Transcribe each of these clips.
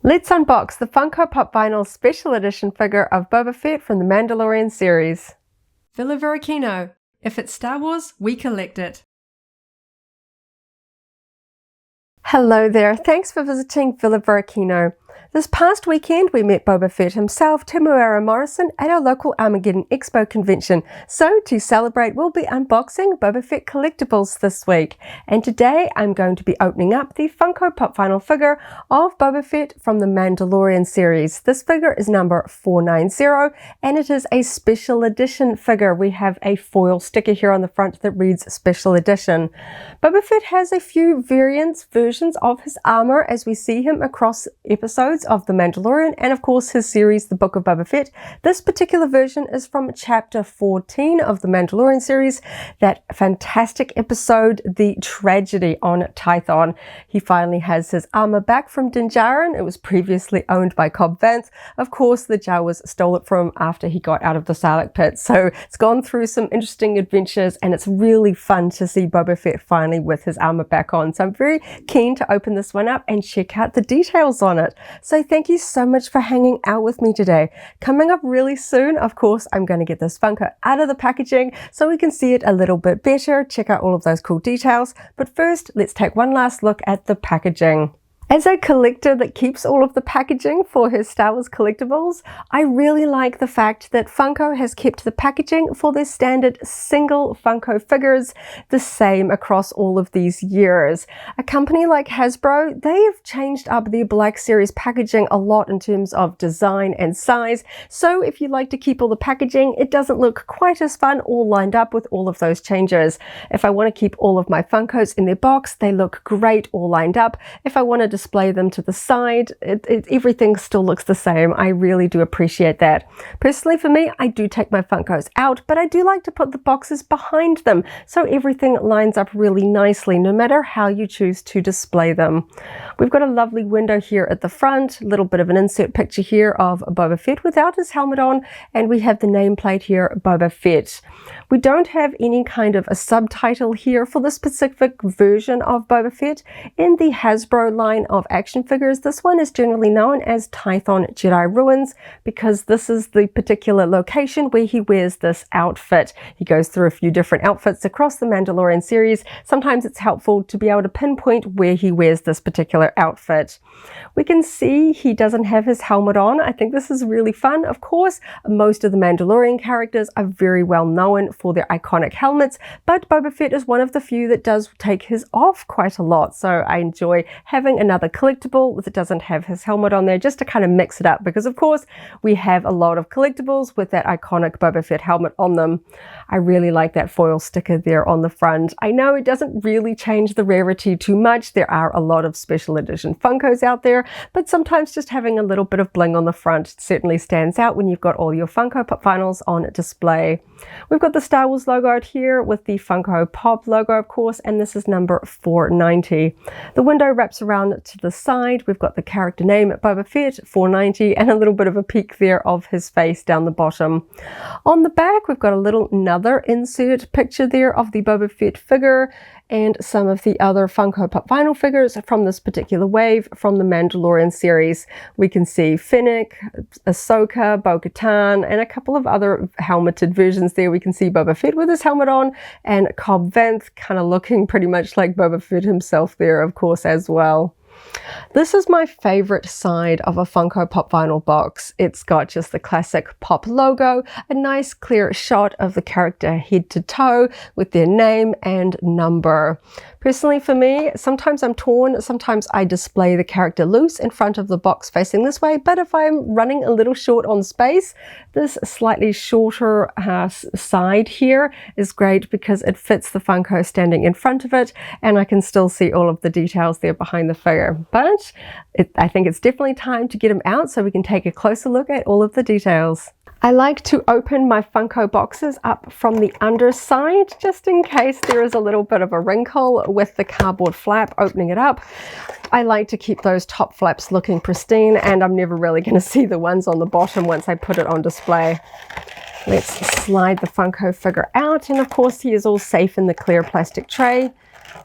Let's unbox the Funko Pop vinyl special edition figure of Boba Fett from the Mandalorian series. Varykino. If it's Star Wars, we collect it. Hello there, thanks for visiting Varykino. This past weekend we met Boba Fett himself, Temuera Morrison, at our local Armageddon Expo convention. So to celebrate, we'll be unboxing Boba Fett collectibles this week. And today I'm going to be opening up the Funko Pop vinyl figure of Boba Fett from the Mandalorian series. This figure is number 490 and it is a special edition figure. We have a foil sticker here on the front that reads Special Edition. Boba Fett has a few versions of his armor as we see him across episodes of The Mandalorian and of course his series The Book of Boba Fett. This particular version is from chapter 14 of The Mandalorian series, that fantastic episode, The Tragedy on Tython. He finally has his armor back from Din Djarin. It was previously owned by Cobb Vanth. Of course the Jawas stole it from him after he got out of the Sarlacc pit, so it's gone through some interesting adventures and it's really fun to see Boba Fett finally with his armor back on. So I'm very keen to open this one up and check out the details on it. So thank you so much for hanging out with me today. Coming up really soon, of course, I'm going to get this Funko out of the packaging so we can see it a little bit better, check out all of those cool details. But first, let's take one last look at the packaging. As a collector that keeps all of the packaging for his Star Wars collectibles, I really like the fact that Funko has kept the packaging for their standard single Funko figures the same across all of these years. A company like Hasbro, they have changed up their Black Series packaging a lot in terms of design and size, so if you like to keep all the packaging, it doesn't look quite as fun all lined up with all of those changes. If I want to keep all of my Funkos in their box, they look great all lined up. If I want to display them to the side, everything still looks the same. I really do appreciate that. Personally for me, I do take my Funkos out, but I do like to put the boxes behind them so everything lines up really nicely no matter how you choose to display them. We've got a lovely window here at the front, a little bit of an insert picture here of Boba Fett without his helmet on, and we have the nameplate here, Boba Fett. We don't have any kind of a subtitle here for this specific version of Boba Fett. In the Hasbro line of action figures, this one is generally known as Tython Jedi Ruins because this is the particular location where he wears this outfit. He goes through a few different outfits across the Mandalorian series. Sometimes it's helpful to be able to pinpoint where he wears this particular outfit. We can see he doesn't have his helmet on. I think this is really fun. Of course, most of the Mandalorian characters are very well known for their iconic helmets, but Boba Fett is one of the few that does take his off quite a lot. So I enjoy having another collectible that doesn't have his helmet on there just to kind of mix it up, because of course we have a lot of collectibles with that iconic Boba Fett helmet on them. I really like that foil sticker there on the front. I know it doesn't really change the rarity too much. There are a lot of special edition Funkos out there, but sometimes just having a little bit of bling on the front certainly stands out when you've got all your Funko Pop vinyls on display. We've got the Star Wars logo out here with the Funko Pop logo, of course, and this is number 490. The window wraps around to the side. We've got the character name Boba Fett 490 and a little bit of a peek there of his face down the bottom. On the back, we've got another insert picture there of the Boba Fett figure and some of the other Funko Pop vinyl figures from this particular wave from the Mandalorian series. We can see Fennec, Ahsoka, Bo-Katan, and a couple of other helmeted versions there. We can see Boba Fett with his helmet on and Cobb Vanth kind of looking pretty much like Boba Fett himself there, of course, as well. This is my favorite side of a Funko Pop vinyl box. It's got just the classic Pop logo, a nice clear shot of the character head to toe with their name and number. Personally for me, sometimes I'm torn, sometimes I display the character loose in front of the box facing this way, but if I'm running a little short on space, this slightly shorter side here is great because it fits the Funko standing in front of it and I can still see all of the details there behind the figure. But I think it's definitely time to get him out so we can take a closer look at all of the details. I like to open my Funko boxes up from the underside just in case there is a little bit of a wrinkle with the cardboard flap opening it up. I like to keep those top flaps looking pristine, and I'm never really going to see the ones on the bottom once I put it on display. Let's slide the Funko figure out, and of course he is all safe in the clear plastic tray.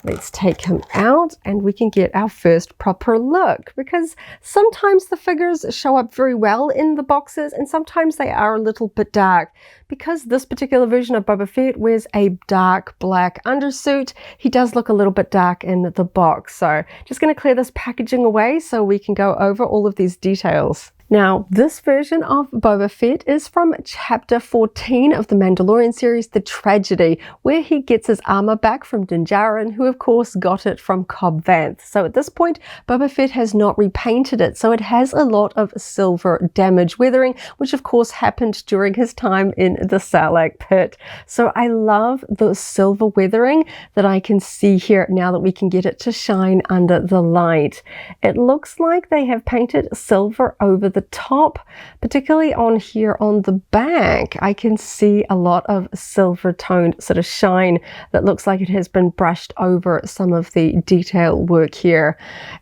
Let's take him out and we can get our first proper look, because sometimes the figures show up very well in the boxes and sometimes they are a little bit dark. Because this particular version of Boba Fett wears a dark black undersuit, he does look a little bit dark in the box. So just going to clear this packaging away so we can go over all of these details. Now, this version of Boba Fett is from Chapter 14 of the Mandalorian series, The Tragedy, where he gets his armor back from Din Djarin, who of course got it from Cobb Vanth. So at this point, Boba Fett has not repainted it, so it has a lot of silver damage weathering, which of course happened during his time in the Sarlacc pit. So I love the silver weathering that I can see here now that we can get it to shine under the light. It looks like they have painted silver over the top, particularly on here on the back. I can see a lot of silver toned sort of shine that looks like it has been brushed over some of the detail work here.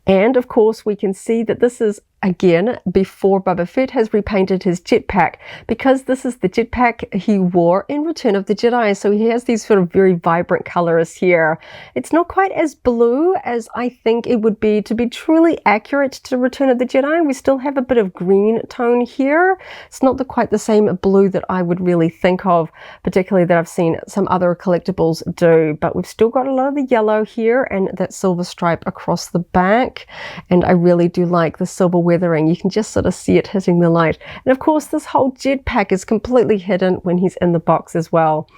And of course we can see that this is again before Boba Fett has repainted his jetpack, because this is the jetpack he wore in Return of the Jedi. So he has these sort of very vibrant colors here. It's not quite as blue as I think it would be to be truly accurate to Return of the Jedi. We still have a bit of green tone here. It's not quite the same blue that I would really think of, particularly that I've seen some other collectibles do, but we've still got a lot of the yellow here and that silver stripe across the back. And I really do like the silver weathering. You can just sort of see it hitting the light. And of course this whole jetpack is completely hidden when he's in the box as well.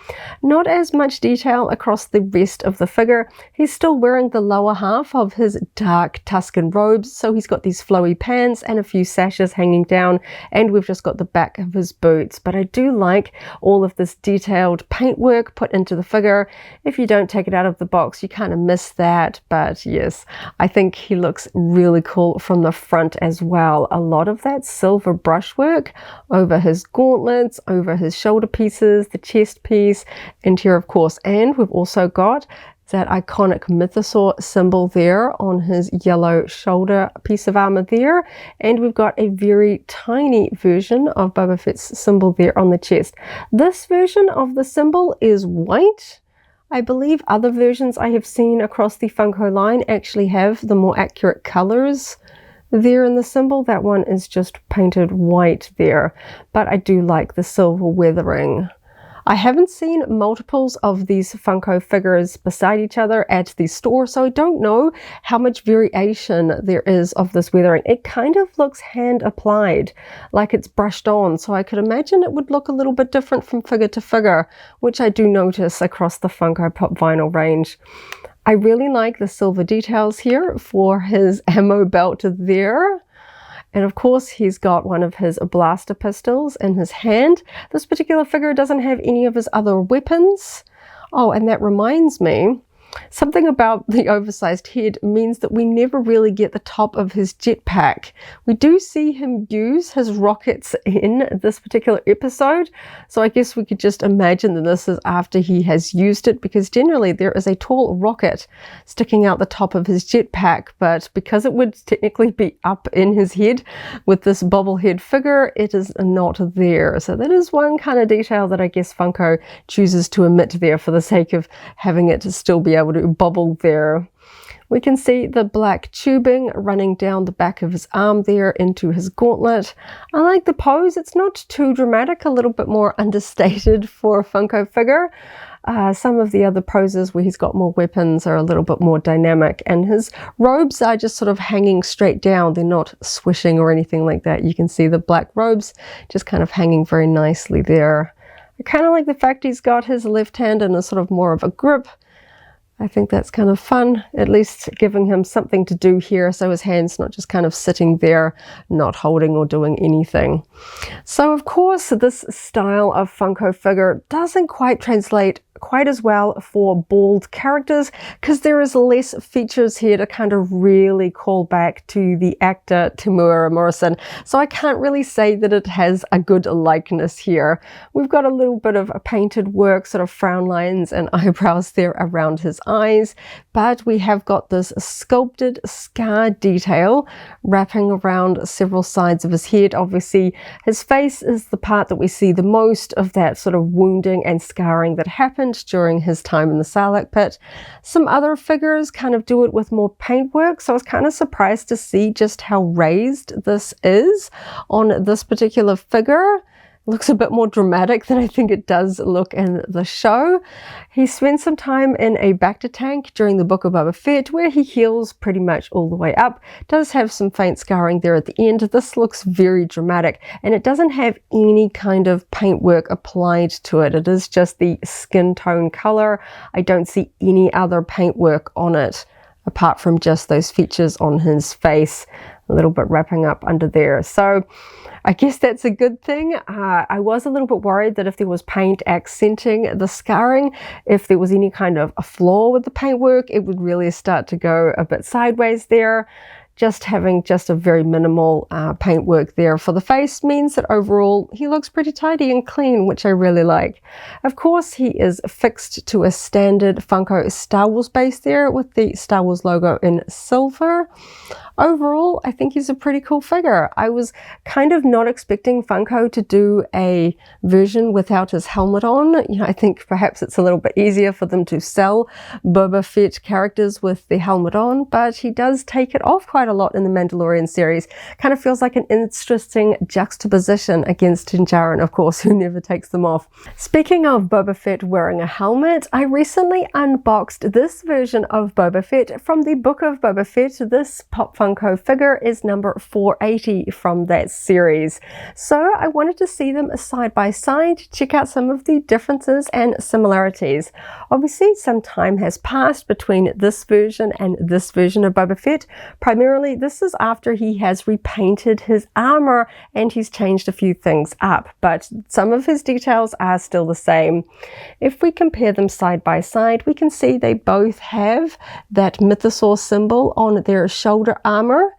Not as much detail across the rest of the figure. He's still wearing the lower half of his dark Tusken robes, so he's got these flowy pants and a few sashes hanging down, and we've just got the back of his boots. But I do like all of this detailed paintwork put into the figure. If you don't take it out of the box, you kind of miss that, but yes, I think he looks really cool from the front as well. A lot of that silver brushwork over his gauntlets, over his shoulder pieces, the chest piece, and here of course. And we've also got that iconic mythosaur symbol there on his yellow shoulder piece of armor there. And we've got a very tiny version of Boba Fett's symbol there on the chest. This version of the symbol is white. I believe other versions I have seen across the Funko line actually have the more accurate colors there in the symbol. That one is just painted white there, but I do like the silver weathering. I haven't seen multiples of these Funko figures beside each other at the store, so I don't know how much variation there is of this weathering. It kind of looks hand applied, like it's brushed on, so I could imagine it would look a little bit different from figure to figure, which I do notice across the Funko Pop vinyl range. I really like the silver details here for his ammo belt there. And of course, he's got one of his blaster pistols in his hand. This particular figure doesn't have any of his other weapons. Oh, and that reminds me, something about the oversized head means that we never really get the top of his jetpack. We do see him use his rockets in this particular episode, so I guess we could just imagine that this is after he has used it, because generally there is a tall rocket sticking out the top of his jetpack, but because it would technically be up in his head with this bobblehead figure, it is not there. So that is one kind of detail that I guess Funko chooses to omit there for the sake of having it to still be able to bobble there. We can see the black tubing running down the back of his arm there into his gauntlet. I like the pose. It's not too dramatic, a little bit more understated for a Funko figure. Some of the other poses where he's got more weapons are a little bit more dynamic, and his robes are just sort of hanging straight down. They're not swishing or anything like that. You can see the black robes just kind of hanging very nicely there. I kind of like the fact he's got his left hand in a sort of more of a grip. I think that's kind of fun, at least giving him something to do here, so his hand's not just kind of sitting there, not holding or doing anything. So of course, this style of Funko figure doesn't quite translate quite as well for bald characters, because there is less features here to kind of really call back to the actor Temuera Morrison. So I can't really say that it has a good likeness here. We've got a little bit of a painted work, sort of frown lines and eyebrows there around his eyes, but we have got this sculpted scar detail wrapping around several sides of his head. Obviously his face is the part that we see the most of that sort of wounding and scarring that happened, equipment during his time in the Sarlacc pit. Some other figures kind of do it with more paintwork, so I was kind of surprised to see just how raised this is on this particular figure. Looks a bit more dramatic than I think it does look in the show. He spends some time in a Bacta tank during the Book of Boba Fett, where he heals pretty much all the way up. Does have some faint scarring there at the end. This looks very dramatic, and it doesn't have any kind of paintwork applied to it. It is just the skin tone color. I don't see any other paintwork on it apart from just those features on his face, a little bit wrapping up under there. So I guess that's a good thing. I was a little bit worried that if there was paint accenting the scarring, if there was any kind of a flaw with the paintwork, it would really start to go a bit sideways there. Just having just a very minimal paintwork there for the face means that overall he looks pretty tidy and clean, which I really like. Of course, he is fixed to a standard Funko Star Wars base there with the Star Wars logo in silver. Overall, I think he's a pretty cool figure. I was kind of not expecting Funko to do a version without his helmet on. You know, I think perhaps it's a little bit easier for them to sell Boba Fett characters with the helmet on, but he does take it off quite a lot in the Mandalorian series. Kind of feels like an interesting juxtaposition against Din Djarin, of course, who never takes them off. Speaking of Boba Fett wearing a helmet, I recently unboxed this version of Boba Fett from the Book of Boba Fett. This Pop Funko figure is number 480 from that series. So I wanted to see them side by side, check out some of the differences and similarities. Obviously, some time has passed between this version and this version of Boba Fett. Primarily, this is after he has repainted his armor and he's changed a few things up, but some of his details are still the same. If we compare them side by side, we can see they both have that mythosaur symbol on their shoulder armor,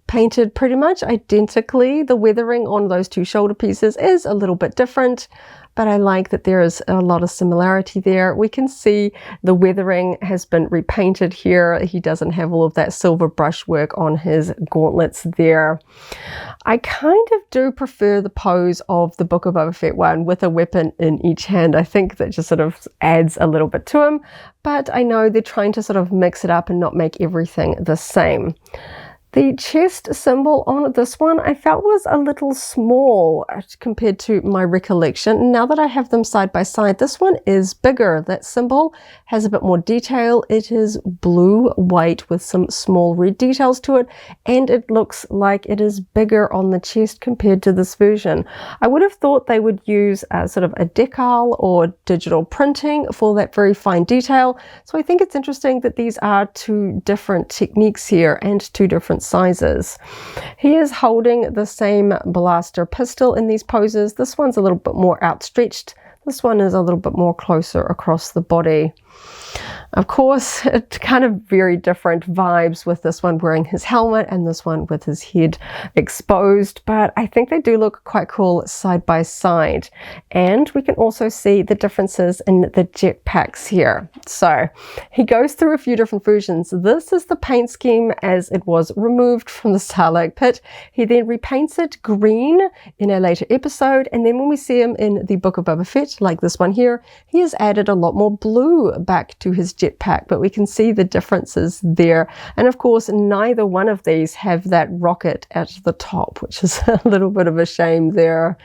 painted pretty much identically. The weathering on those two shoulder pieces is a little bit different, but I like that there is a lot of similarity there. We can see the weathering has been repainted here. He doesn't have all of that silver brushwork on his gauntlets there. I kind of do prefer the pose of the Book of Boba Fett one with a weapon in each hand. I think that just sort of adds a little bit to him, but I know they're trying to sort of mix it up and not make everything the same. The chest symbol on this one I felt was a little small compared to my recollection. Now that I have them side by side, this one is bigger. That symbol has a bit more detail. It is blue, white with some small red details to it, and it looks like it is bigger on the chest compared to this version. I would have thought they would use sort of a decal or digital printing for that very fine detail. So I think it's interesting that these are two different techniques here and two different sizes. He is holding the same blaster pistol in these poses. This one's a little bit more outstretched. This one is a little bit more closer across the body. Of course, it's kind of very different vibes with this one wearing his helmet and this one with his head exposed, but I think they do look quite cool side by side. And we can also see the differences in the jetpacks here. So he goes through a few different versions. This is the paint scheme as it was removed from the Sarlacc pit. He then repaints it green in a later episode, and then when we see him in the Book of Boba Fett, like this one here, he has added a lot more blue back to his jetpack, but we can see the differences there. And of course, neither one of these have that rocket at the top, which is a little bit of a shame there.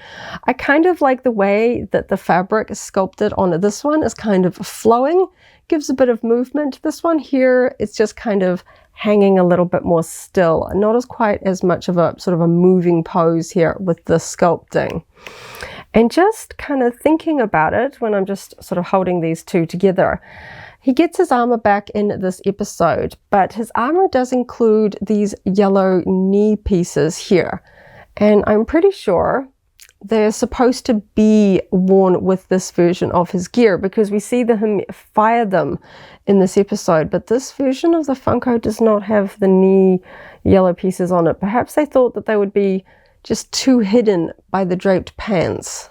I kind of like the way that the fabric is sculpted on this one is kind of flowing, gives a bit of movement. This one here, it's just kind of hanging a little bit more still, not as quite as much of a sort of a moving pose here with the sculpting. And just kind of thinking about it when I'm just sort of holding these two together, he gets his armor back in this episode, but his armor does include these yellow knee pieces here. And I'm pretty sure they're supposed to be worn with this version of his gear because we see him fire them in this episode, but this version of the Funko does not have the knee yellow pieces on it. Perhaps they thought that they would be just too hidden by the draped pants.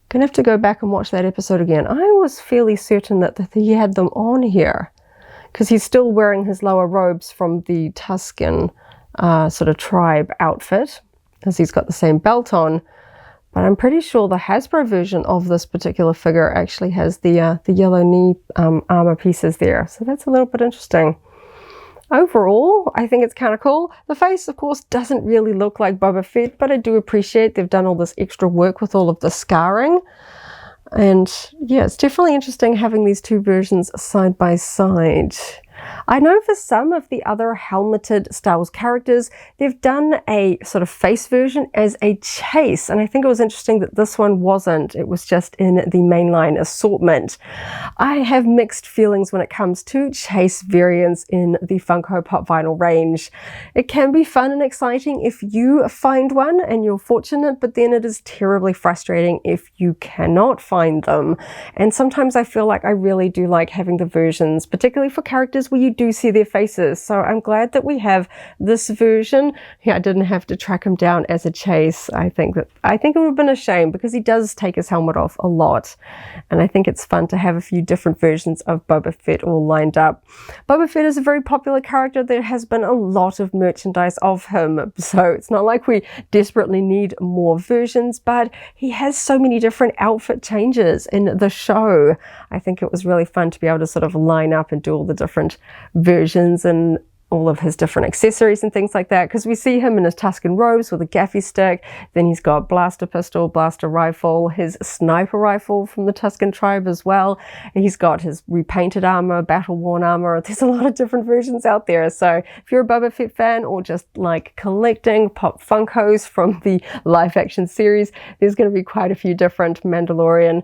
Gonna have to go back and watch that episode again. I was fairly certain that he had them on here because he's still wearing his lower robes from the Tusken sort of tribe outfit, as he's got the same belt on. But I'm pretty sure the Hasbro version of this particular figure actually has the yellow knee armor pieces there. So that's a little bit interesting. Overall, I think it's kind of cool. The face, of course, doesn't really look like Boba Fett, but I do appreciate they've done all this extra work with all of the scarring. And yeah, it's definitely interesting having these two versions side by side. I know for some of the other helmeted Star Wars characters, they've done a sort of face version as a chase, and I think it was interesting that this one wasn't. It was just in the mainline assortment. I have mixed feelings when it comes to chase variants in the Funko Pop vinyl range. It can be fun and exciting if you find one and you're fortunate, but then it is terribly frustrating if you cannot find them. And sometimes I feel like I really do like having the versions, particularly for characters where you do see their faces. So I'm glad that we have this version. Yeah, I didn't have to track him down as a chase. I think it would have been a shame because he does take his helmet off a lot. And I think it's fun to have a few different versions of Boba Fett all lined up. Boba Fett is a very popular character. There has been a lot of merchandise of him. So it's not like we desperately need more versions, but he has so many different outfit changes in the show. I think it was really fun to be able to sort of line up and do all the different versions and all of his different accessories and things like that, because we see him in his Tusken robes with a gaffy stick, then he's got blaster pistol, blaster rifle, his sniper rifle from the Tusken tribe as well, and he's got his repainted armor, battle-worn armor. There's a lot of different versions out there, so if you're a Boba Fett fan or just like collecting Pop Funkos from the live-action series, there's going to be quite a few different Mandalorian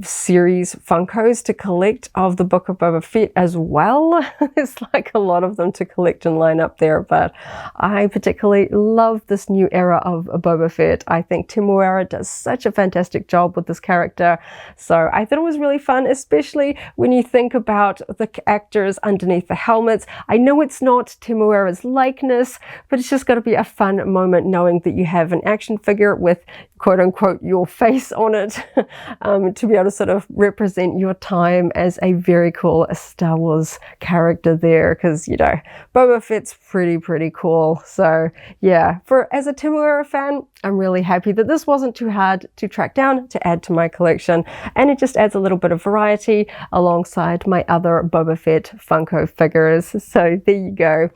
series Funkos to collect of the Book of Boba Fett as well. There's like a lot of them to collect and line up there, but I particularly love this new era of Boba Fett. I think Temuera does such a fantastic job with this character, so I thought it was really fun, especially when you think about the actors underneath the helmets. I know it's not Temuera's likeness, but it's just got to be a fun moment knowing that you have an action figure with quote-unquote your face on it to be able to sort of represent your time as a very cool Star Wars character there, because you know Boba Fett's pretty cool. So yeah, as a Temuera fan, I'm really happy that this wasn't too hard to track down to add to my collection, and it just adds a little bit of variety alongside my other Boba Fett Funko figures. So there you go.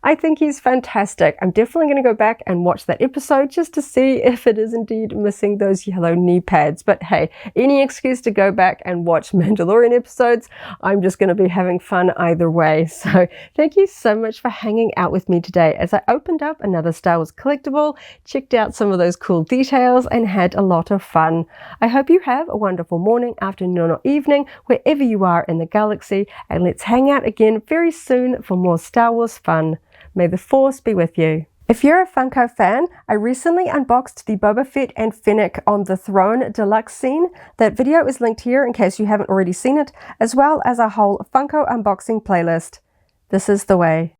I think he's fantastic. I'm definitely going to go back and watch that episode just to see if it is indeed missing those yellow knee pads. But hey, any excuse to go back and watch Mandalorian episodes, I'm just going to be having fun either way. So thank you so much for hanging out with me today as I opened up another Star Wars collectible, checked out some of those cool details, and had a lot of fun. I hope you have a wonderful morning, afternoon, or evening, wherever you are in the galaxy, and let's hang out again very soon for more Star Wars fun. May the Force be with you. If you're a Funko fan, I recently unboxed the Boba Fett and Fennec on the Throne deluxe scene. That video is linked here in case you haven't already seen it, as well as a whole Funko unboxing playlist. This is the way.